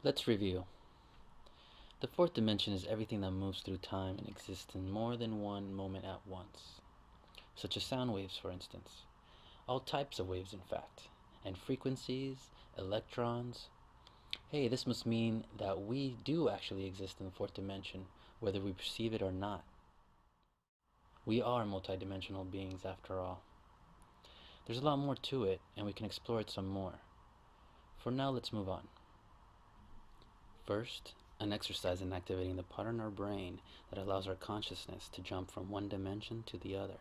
Let's review. The fourth dimension is everything that moves through time and exists in more than one moment at once, such as sound waves, for instance. All types of waves, in fact, and frequencies, electrons. Hey, this must mean that we do actually exist in the fourth dimension, whether we perceive it or not. We are multidimensional beings, after all. There's a lot more to it, and we can explore it some more. For now, let's move on. First, an exercise in activating the part in our brain that allows our consciousness to jump from one dimension to the other.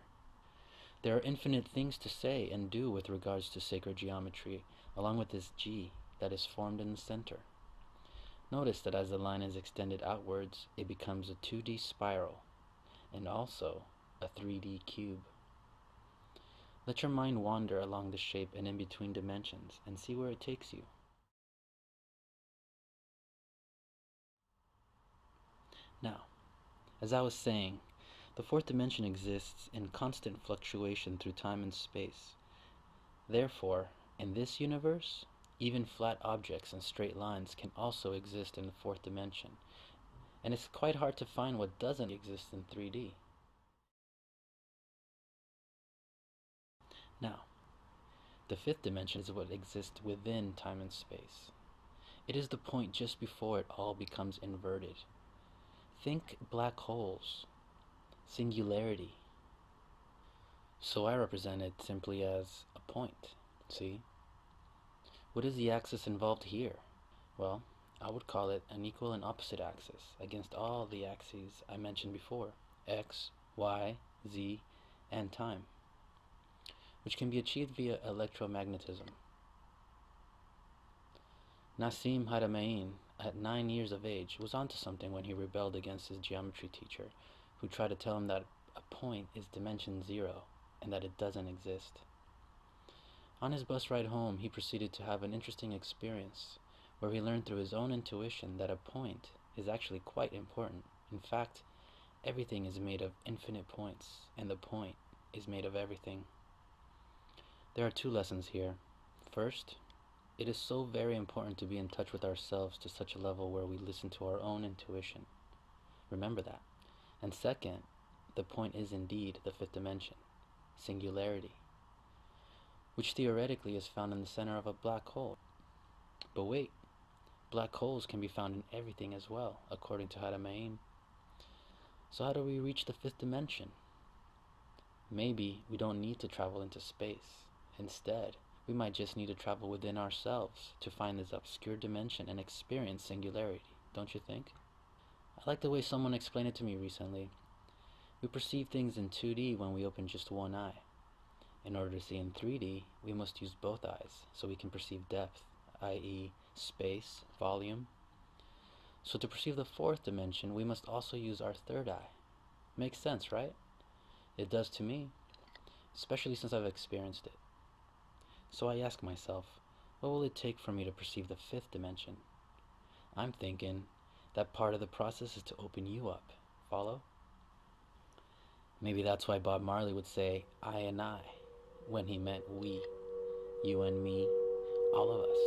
There are infinite things to say and do with regards to sacred geometry, along with this G that is formed in the center. Notice that as the line is extended outwards, it becomes a 2D spiral, and also a 3D cube. Let your mind wander along the shape and in between dimensions and see where it takes you. Now, as I was saying, the fourth dimension exists in constant fluctuation through time and space. Therefore, in this universe, even flat objects and straight lines can also exist in the fourth dimension, and it's quite hard to find what doesn't exist in 3D. Now, the fifth dimension is what exists within time and space. It is the point just before it all becomes inverted. Think black holes, singularity. So I represent it simply as a point, see? What is the axis involved here? Well, I would call it an equal and opposite axis against all the axes I mentioned before, x, y, z, and time, which can be achieved via electromagnetism. Nassim Haramein, at 9 years of age, was onto something when he rebelled against his geometry teacher, who tried to tell him that a point is dimension 0 and that it doesn't exist. On his bus ride home, he proceeded to have an interesting experience, where he learned through his own intuition that a point is actually quite important. In fact, everything is made of infinite points, and the point is made of everything. There are two lessons here. First, it is so very important to be in touch with ourselves to such a level where we listen to our own intuition. Remember that. And second, the point is indeed the fifth dimension, singularity, which theoretically is found in the center of a black hole. But wait, black holes can be found in everything as well, according to Haramein. So how do we reach the fifth dimension? Maybe we don't need to travel into space. Instead, we might just need to travel within ourselves to find this obscure dimension and experience singularity, don't you think? I like the way someone explained it to me recently. We perceive things in 2D when we open just one eye. In order to see in 3D, we must use both eyes so we can perceive depth, i.e., space, volume. So to perceive the fourth dimension, we must also use our third eye. Makes sense, right? It does to me, especially since I've experienced it. So I ask myself, what will it take for me to perceive the fifth dimension? I'm thinking that part of the process is to open you up. Follow? Maybe that's why Bob Marley would say I and I when he meant we, you and me, all of us.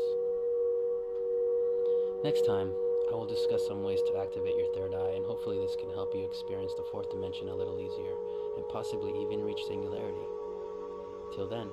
Next time, I will discuss some ways to activate your third eye, and hopefully this can help you experience the fourth dimension a little easier and possibly even reach singularity. Till then,